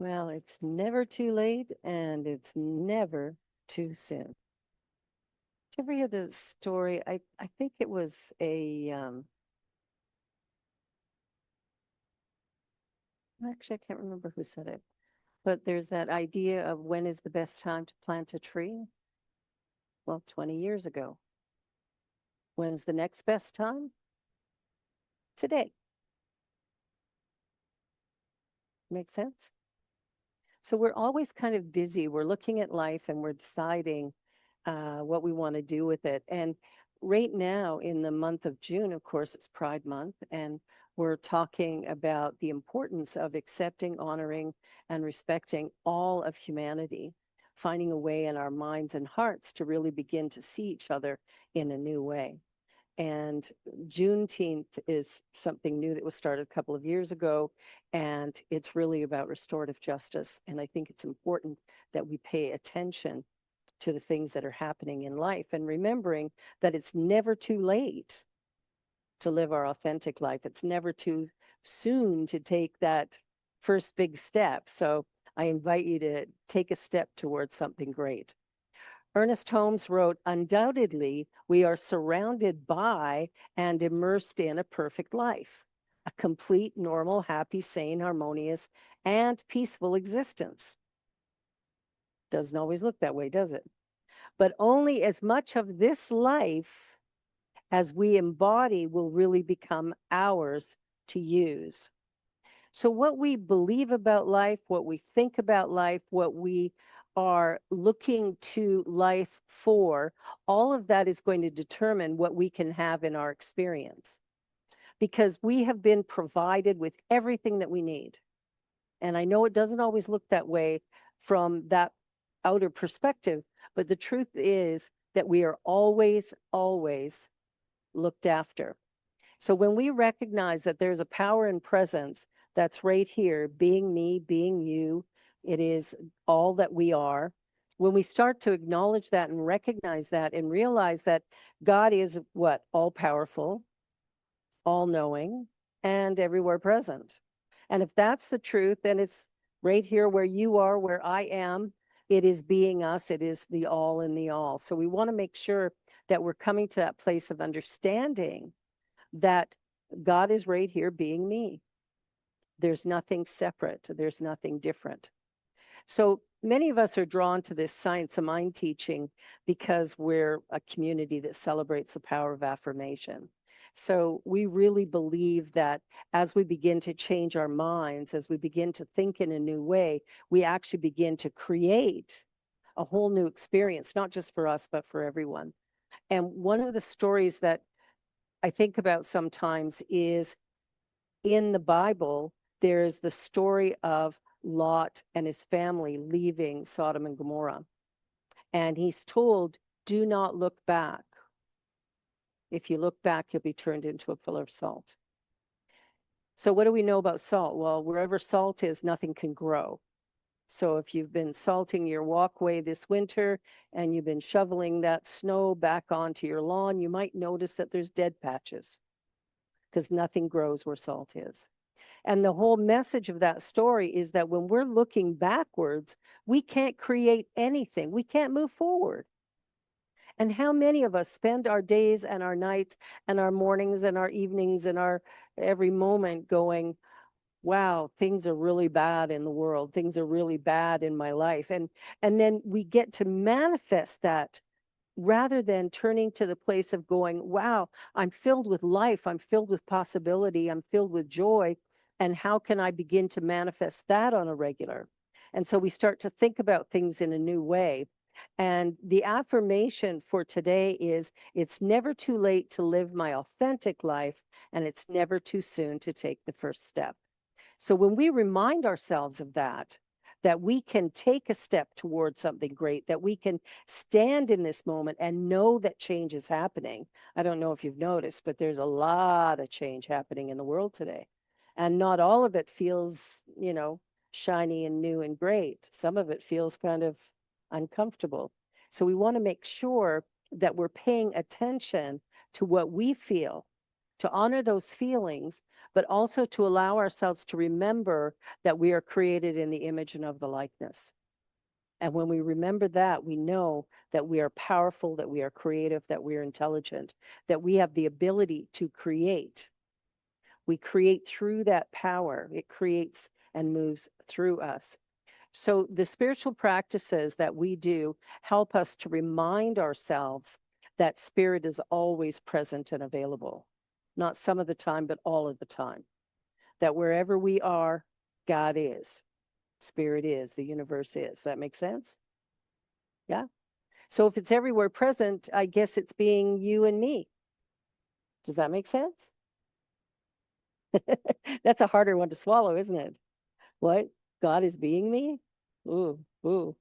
Well, it's never too late and it's never too soon. Did you ever hear the story? I think it was actually, I can't remember who said it, but there's that idea of when is the best time to plant a tree? Well, 20 years ago. When's the next best time? Today. Make sense? So we're always kind of busy. We're looking at life and we're deciding what we want to do with it. And right now, in the month of June, of course, it's Pride Month, and we're talking about the importance of accepting, honoring, and respecting all of humanity, finding a way in our minds and hearts to really begin to see each other in a new way. And Juneteenth is something new that was started a couple of years ago, and it's really about restorative justice. And I think it's important that we pay attention to the things that are happening in life and remembering that it's never too late to live our authentic life. It's never too soon to take that first big step. So I invite you to take a step towards something great. Ernest Holmes wrote, "Undoubtedly, we are surrounded by and immersed in a perfect life, a complete, normal, happy, sane, harmonious, and peaceful existence." Doesn't always look that way, does it? But only as much of this life as we embody will really become ours to use. So, what we believe about life, what we think about life, what we are looking to life for, all of that is going to determine what we can have in our experience. Because we have been provided with everything that we need. And I know it doesn't always look that way from that outer perspective, but the truth is that we are always, always looked after. So when we recognize that there's a power and presence that's right here, being me, being you, it is all that we are. When we start to acknowledge that and recognize that and realize that God is what? All powerful, all knowing, and everywhere present. And if that's the truth, then it's right here where you are, where I am. It is being us, it is the all in the all. So we want to make sure that we're coming to that place of understanding that God is right here being me. There's nothing separate, there's nothing different. So many of us are drawn to this science of mind teaching because we're a community that celebrates the power of affirmation. So we really believe that as we begin to change our minds, as we begin to think in a new way, we actually begin to create a whole new experience, not just for us, but for everyone. And one of the stories that I think about sometimes is in the Bible, there's the story of Lot and his family leaving Sodom and Gomorrah. And he's told, do not look back. If you look back, you'll be turned into a pillar of salt. So what do we know about salt? Well, wherever salt is, nothing can grow. So if you've been salting your walkway this winter and you've been shoveling that snow back onto your lawn, you might notice that there's dead patches because nothing grows where salt is. And the whole message of that story is that when we're looking backwards, we can't create anything. We can't move forward. And how many of us spend our days and our nights and our mornings and our evenings and our every moment going, wow, things are really bad in the world. Things are really bad in my life. And then we get to manifest that rather than turning to the place of going, wow, I'm filled with life. I'm filled with possibility. I'm filled with joy. And how can I begin to manifest that on a regular? And so we start to think about things in a new way. And the affirmation for today is it's never too late to live my authentic life, and it's never too soon to take the first step. So when we remind ourselves of that, that we can take a step towards something great, that we can stand in this moment and know that change is happening. I don't know if you've noticed, but there's a lot of change happening in the world today. And not all of it feels, shiny and new and great. Some of it feels kind of uncomfortable. So we want to make sure that we're paying attention to what we feel to honor those feelings, but also to allow ourselves to remember that we are created in the image and of the likeness. And when we remember that, we know that we are powerful, that we are creative, that we are intelligent, that we have the ability to create. We create through that power. It creates and moves through us. So the spiritual practices that we do help us to remind ourselves that spirit is always present and available. Not some of the time, but all of the time. That wherever we are, God is. Spirit is, the universe is. Does that make sense? Yeah. So if it's everywhere present, I guess it's being you and me. Does that make sense? That's a harder one to swallow, isn't it? What? God is being me? Ooh, ooh,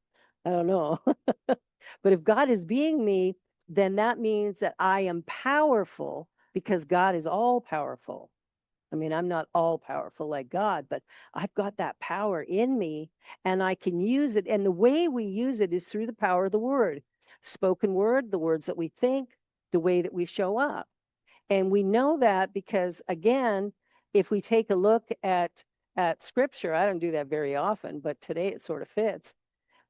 I don't know. But if God is being me, then that means that I am powerful because God is all powerful. I mean, I'm not all powerful like God, but I've got that power in me and I can use it. And the way we use it is through the power of the word, spoken word, the words that we think, the way that we show up. And we know that because, again, if we take a look at scripture, I don't do that very often, but today it sort of fits.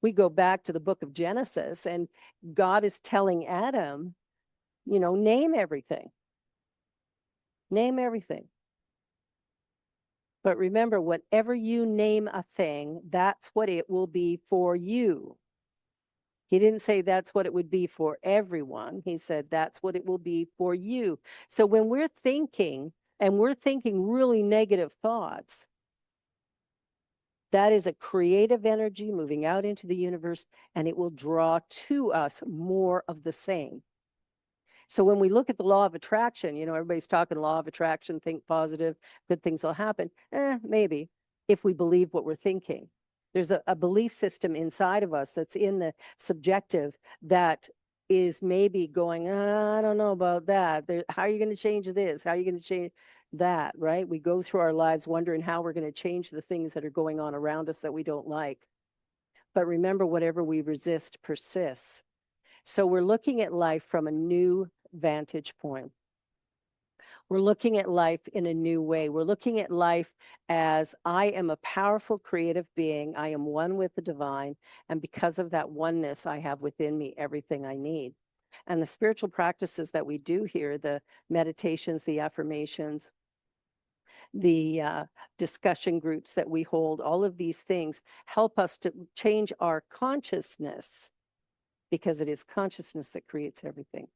We go back to the book of Genesis and God is telling Adam, name everything. Name everything. But remember, whatever you name a thing, that's what it will be for you. He didn't say that's what it would be for everyone. He said that's what it will be for you. So when we're thinking, and we're thinking really negative thoughts, that is a creative energy moving out into the universe, and it will draw to us more of the same. So when we look at the law of attraction, everybody's talking law of attraction, think positive, good things will happen. Maybe if we believe what we're thinking. There's a belief system inside of us that's in the subjective that is maybe going, I don't know about that. How are you going to change this? How are you going to change that, right? We go through our lives wondering how we're going to change the things that are going on around us that we don't like. But remember, whatever we resist persists. So we're looking at life from a new vantage point. We're looking at life in a new way. We're looking at life as I am a powerful creative being. I am one with the divine. And because of that oneness, I have within me everything I need. And the spiritual practices that we do here, the meditations, the affirmations, the discussion groups that we hold, all of these things help us to change our consciousness, because it is consciousness that creates everything.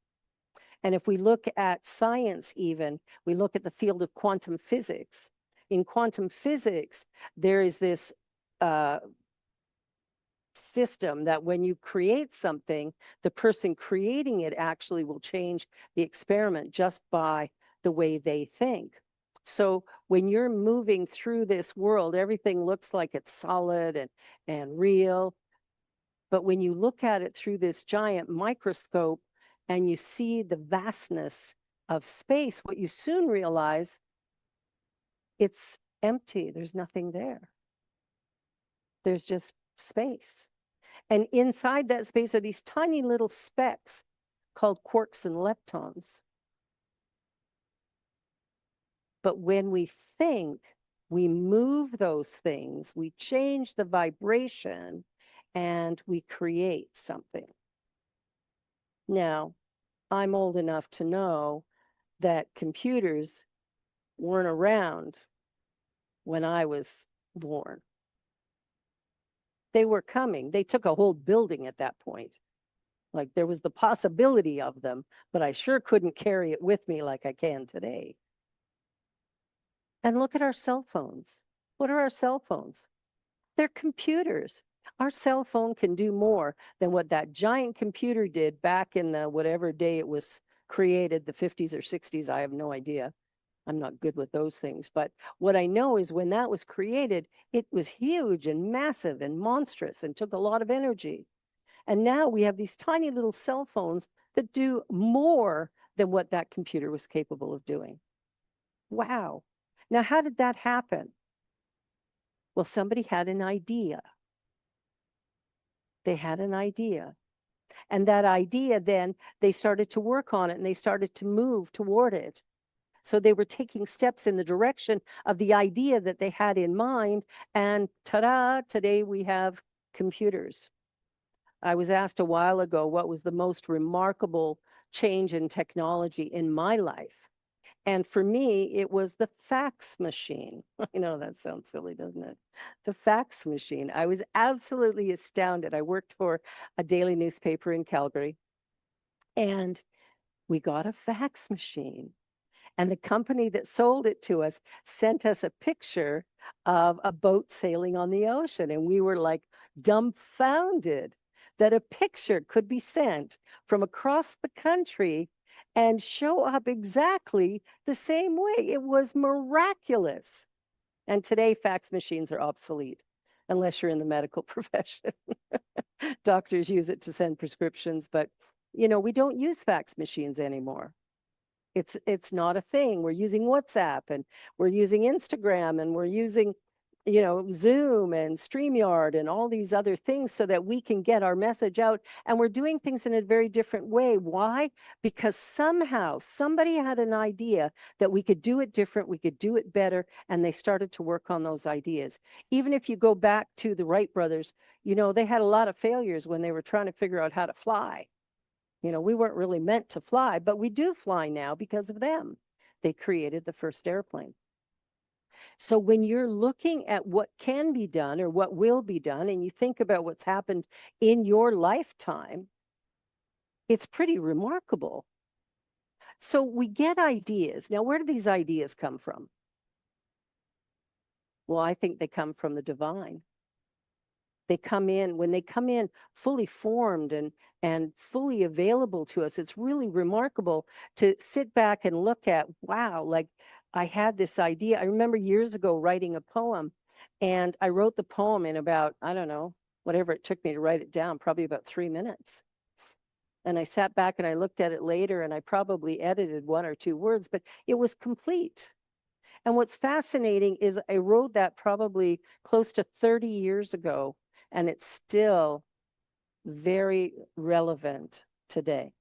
And if we look at science, even, we look at the field of quantum physics. In quantum physics, there is this system that when you create something, the person creating it actually will change the experiment just by the way they think. So when you're moving through this world, everything looks like it's solid and real. But when you look at it through this giant microscope and you see the vastness of space, what you soon realize, it's empty. There's nothing there. There's just space. And inside that space are these tiny little specks called quarks and leptons. But when we think, we move those things, we change the vibration, and we create something. Now, I'm old enough to know that computers weren't around when I was born. They were coming. They took a whole building at that point. Like there was the possibility of them, but I sure couldn't carry it with me like I can today. And look at our cell phones. What are our cell phones? They're computers. Our cell phone can do more than what that giant computer did back in the whatever day it was created, the 50s or 60s. I have no idea. I'm not good with those things. But what I know is when that was created, it was huge and massive and monstrous and took a lot of energy. And now we have these tiny little cell phones that do more than what that computer was capable of doing. Wow. Now, how did that happen? Well, somebody had an idea. They had an idea. And that idea, then they started to work on it and they started to move toward it. So they were taking steps in the direction of the idea that they had in mind. And ta-da, today we have computers. I was asked a while ago what was the most remarkable change in technology in my life. And for me, it was the fax machine. I know that sounds silly, doesn't it? The fax machine. I was absolutely astounded. I worked for a daily newspaper in Calgary, and we got a fax machine. And the company that sold it to us sent us a picture of a boat sailing on the ocean. And we were like dumbfounded that a picture could be sent from across the country and show up exactly the same way. It was miraculous. And today, fax machines are obsolete unless you're in the medical profession. Doctors use it to send prescriptions, but we don't use fax machines anymore. It's not a thing. We're using WhatsApp, and we're using Instagram, and we're using, Zoom and StreamYard and all these other things so that we can get our message out. And we're doing things in a very different way. Why? Because somehow somebody had an idea that we could do it different, we could do it better, and they started to work on those ideas. Even if you go back to the Wright brothers, they had a lot of failures when they were trying to figure out how to fly. We weren't really meant to fly, but we do fly now because of them. They created the first airplane. So when you're looking at what can be done or what will be done, and you think about what's happened in your lifetime, it's pretty remarkable. So we get ideas. Now, where do these ideas come from? Well, I think they come from the divine. When they come in fully formed and fully available to us, it's really remarkable to sit back and look at, wow, like I had this idea. I remember years ago writing a poem, and I wrote the poem in about, I don't know, whatever it took me to write it down, probably about 3 minutes. And I sat back and I looked at it later, and I probably edited 1 or 2 words, but it was complete. And what's fascinating is I wrote that probably close to 30 years ago, and it's still very relevant today.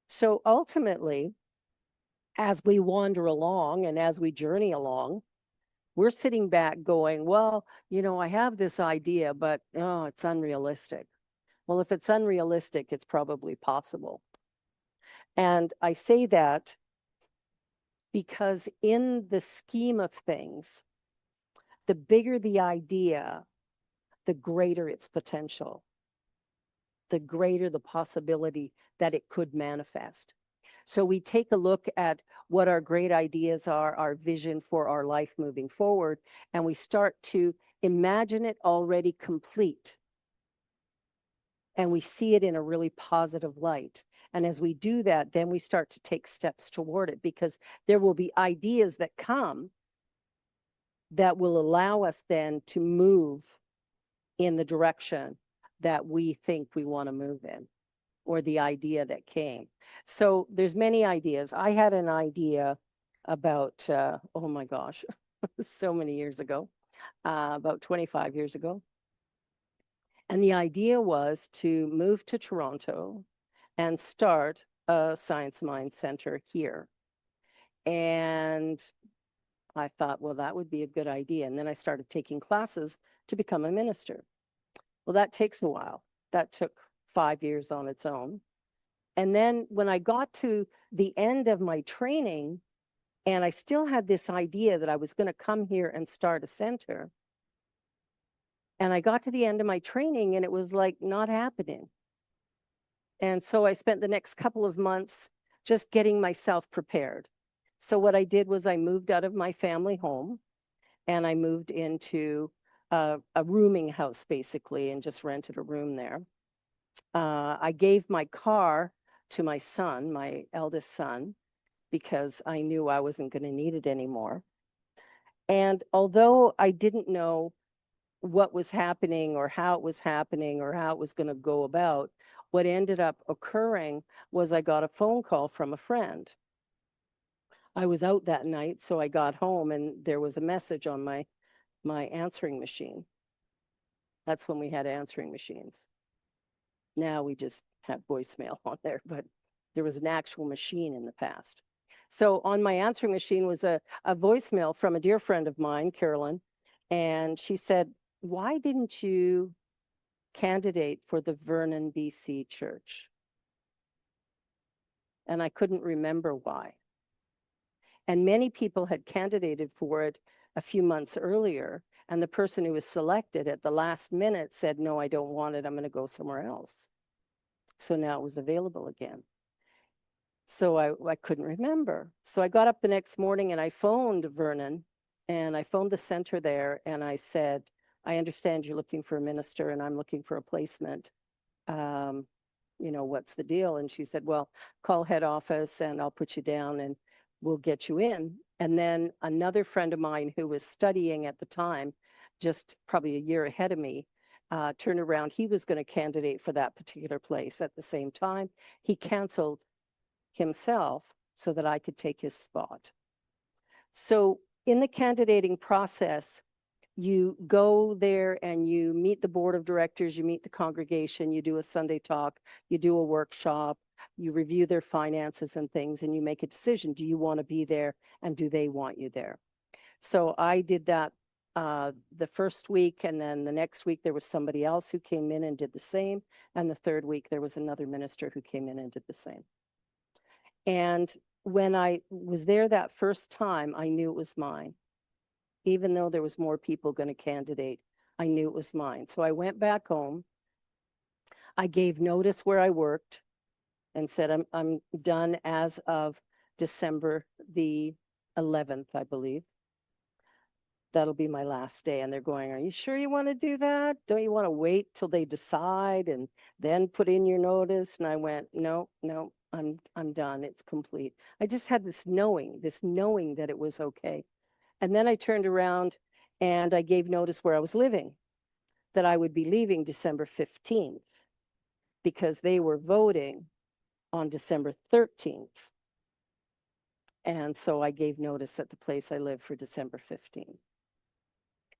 So ultimately, as we wander along and as we journey along, we're sitting back going, well, I have this idea, but oh, it's unrealistic. Well, if it's unrealistic, it's probably possible. And I say that because in the scheme of things, the bigger the idea, the greater its potential, the greater the possibility that it could manifest. So we take a look at what our great ideas are, our vision for our life moving forward, and we start to imagine it already complete. And we see it in a really positive light. And as we do that, then we start to take steps toward it, because there will be ideas that come that will allow us then to move in the direction that we think we want to move in, or the idea that came. So there's many ideas. I had an idea about, oh my gosh, so many years ago, about 25 years ago. And the idea was to move to Toronto and start a Science Mind Center here. And I thought, well, that would be a good idea. And then I started taking classes to become a minister. Well, that takes a while. That took 5 years on its own. And then when I got to the end of my training, and I still had this idea that I was going to come here and start a center, and I got to the end of my training and it was like not happening. And so I spent the next couple of months just getting myself prepared. So what I did was I moved out of my family home, and I moved into a rooming house basically, and just rented a room there. I gave my car to my son, my eldest son, because I knew I wasn't going to need it anymore. And although I didn't know what was happening or how it was happening or how it was going to go about, what ended up occurring was I got a phone call from a friend. I was out that night, so I got home and there was a message on my answering machine. That's when we had answering machines. Now we just have voicemail on there, but there was an actual machine in the past. So on my answering machine was a voicemail from a dear friend of mine, Carolyn, and she said, "Why didn't you candidate for the Vernon, BC church?" And I couldn't remember why. And many people had candidated for it a few months earlier, and the person who was selected at the last minute said, "No, I don't want it. I'm going to go somewhere else." So now it was available again. So I couldn't remember. So I got up the next morning and I phoned Vernon, and I phoned the center there, and I said, "I understand you're looking for a minister and I'm looking for a placement. Um, what's the deal?" And she said, "Well, call head office and I'll put you down and we'll get you in." And then another friend of mine who was studying at the time, just probably a year ahead of me, turned around. He was going to candidate for that particular place at the same time. He canceled himself so that I could take his spot. So in the candidating process, you go there and you meet the board of directors, you meet the congregation, you do a Sunday talk, you do a workshop, you review their finances and things, and you make a decision. Do you want to be there, and do they want you there? So I did that the first week, and then the next week there was somebody else who came in and did the same, and the third week there was another minister who came in and did the same. And when I was there that first time, I knew it was mine. Even though there was more people going to candidate, I knew it was mine. So I went back home. I gave notice where I worked and said, I'm done as of December the 11th, I believe. That'll be my last day. And they're going, "Are you sure you want to do that? Don't you want to wait till they decide and then put in your notice?" And I went, "No, I'm done. It's complete." I just had this knowing that it was okay. And then I turned around and I gave notice where I was living, that I would be leaving December 15th because they were voting on December 13th. And so I gave notice at the place I live for December 15th.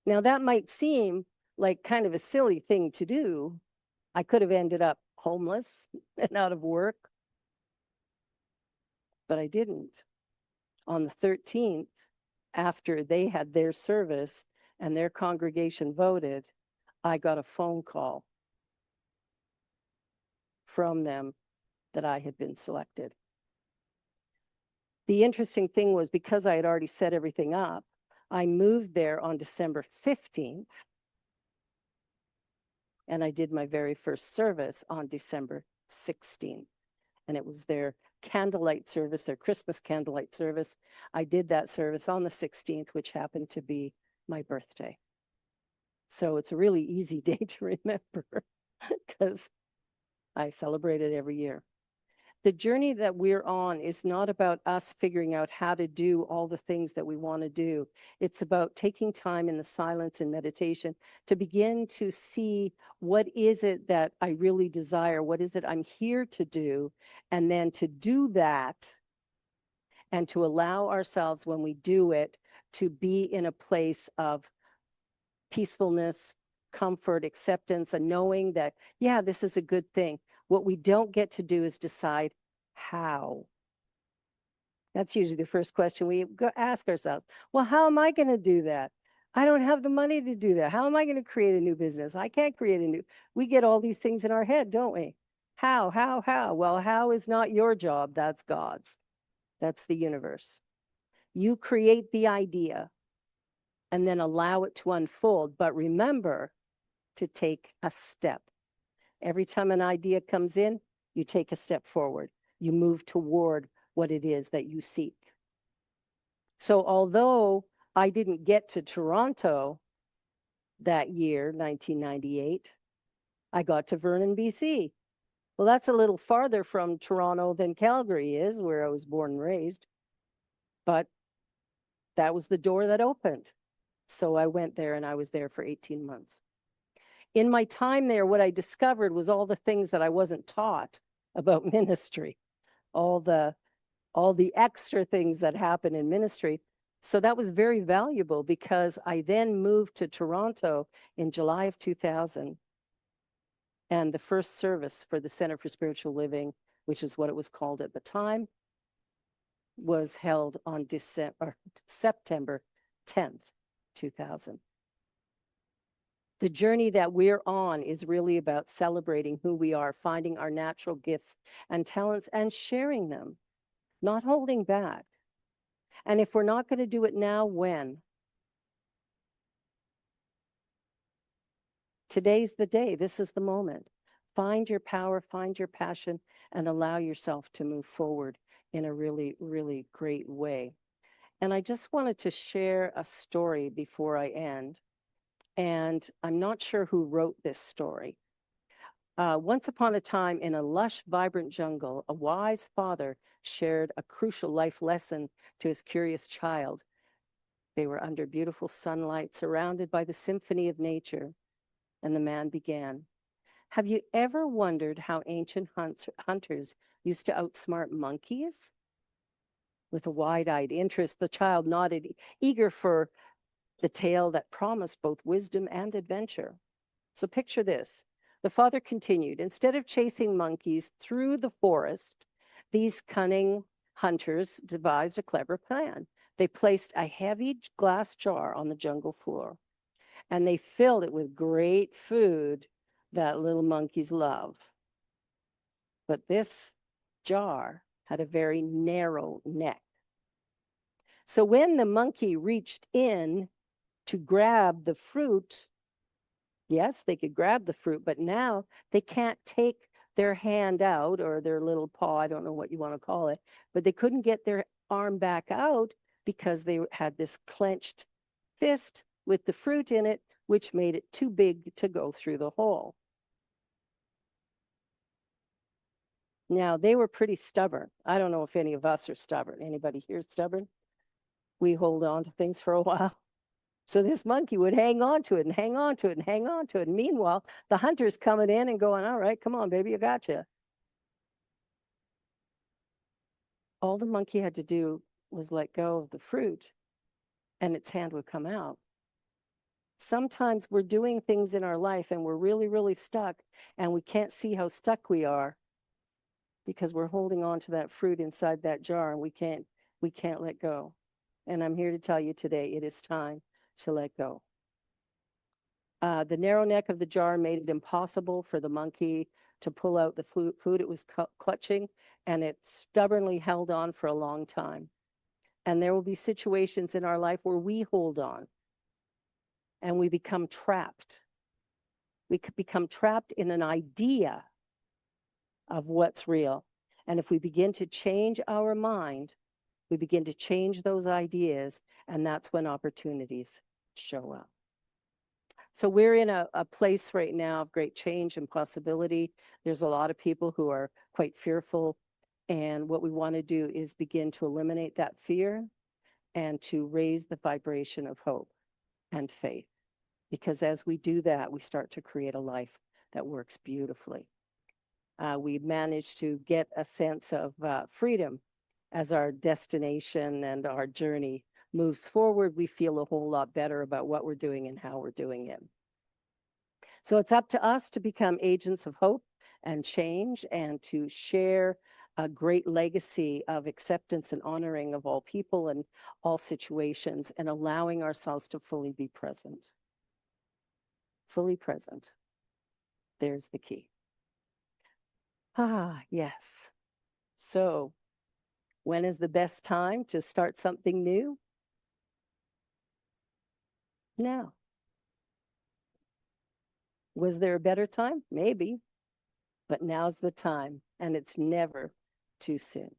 Now that might seem like kind of a silly thing to do. I could have ended up homeless and out of work, but I didn't. On the 13th, after they had their service and their congregation voted, I got a phone call from them that I had been selected. The interesting thing was, because I had already set everything up, I moved there on December 15th, and I did my very first service on December 16th. And it was their candlelight service, their Christmas candlelight service. I did that service on the 16th, which happened to be my birthday. So it's a really easy day to remember because I celebrate it every year. The journey that we're on is not about us figuring out how to do all the things that we want to do. It's about taking time in the silence and meditation to begin to see, what is it that I really desire? What is it I'm here to do? And then to do that, and to allow ourselves, when we do it, to be in a place of peacefulness, comfort, acceptance, and knowing that, yeah, this is a good thing. What we don't get to do is decide how. That's usually the first question we ask ourselves. Well, how am I going to do that? I don't have the money to do that. How am I going to create a new business? I can't create a new. We get all these things in our head, don't we? How? Well, how is not your job. That's God's. That's the universe. You create the idea and then allow it to unfold. But remember to take a step. Every time an idea comes in, you take a step forward. You move toward what it is that you seek. So although I didn't get to Toronto that year, 1998, I got to Vernon, BC. Well, that's a little farther from Toronto than Calgary is, where I was born and raised. But that was the door that opened. So I went there, and I was there for 18 months. In my time there, what I discovered was all the things that I wasn't taught about ministry, all the extra things that happen in ministry. So that was very valuable, because I then moved to Toronto in July of 2000. And the first service for the Center for Spiritual Living, which is what it was called at the time, was held on September 10th, 2000. The journey that we're on is really about celebrating who we are, finding our natural gifts and talents and sharing them, not holding back. And if we're not going to do it now, when? Today's the day. This is the moment. Find your power, find your passion, and allow yourself to move forward in a really, really great way. And I just wanted to share a story before I end. And I'm not sure who wrote this story. Once upon a time, in a lush, vibrant jungle, a wise father shared a crucial life lesson to his curious child. They were under beautiful sunlight, surrounded by the symphony of nature. And the man began, "Have you ever wondered how ancient hunters used to outsmart monkeys?" With a wide-eyed interest, the child nodded, eager for the tale that promised both wisdom and adventure. So picture this. The father continued, "Instead of chasing monkeys through the forest, these cunning hunters devised a clever plan. They placed a heavy glass jar on the jungle floor, and they filled it with great food that little monkeys love. But this jar had a very narrow neck. So when the monkey reached in to grab the fruit, yes, they could grab the fruit, but now they can't take their hand out or their little paw, I don't know what you want to call it, but they couldn't get their arm back out because they had this clenched fist with the fruit in it, which made it too big to go through the hole." Now, they were pretty stubborn. I don't know if any of us are stubborn. Anybody here stubborn? We hold on to things for a while. So this monkey would hang on to it and hang on to it and hang on to it. And meanwhile, the hunter's coming in and going, "All right, come on, baby, I got you." All the monkey had to do was let go of the fruit and its hand would come out. Sometimes we're doing things in our life and we're really, really stuck and we can't see how stuck we are because we're holding on to that fruit inside that jar and we can't let go. And I'm here to tell you today, it is time to let go. The narrow neck of the jar made it impossible for the monkey to pull out the food it was clutching, and it stubbornly held on for a long time. And there will be situations in our life where we hold on and we become trapped. We could become trapped in an idea of what's real. And if we begin to change our mind, we begin to change those ideas, and that's when opportunities show up. So we're in a place right now of great change and possibility. There's a lot of people who are quite fearful. And what we want to do is begin to eliminate that fear and to raise the vibration of hope and faith. Because as we do that, we start to create a life that works beautifully. We managed to get a sense of freedom as our destination and our journey moves forward. We feel a whole lot better about what we're doing and how we're doing it. So it's up to us to become agents of hope and change and to share a great legacy of acceptance and honoring of all people and all situations and allowing ourselves to fully be present. Fully present. There's the key. Ah, yes. So when is the best time to start something new? Now. Was there a better time? Maybe. But now's the time, and it's never too soon.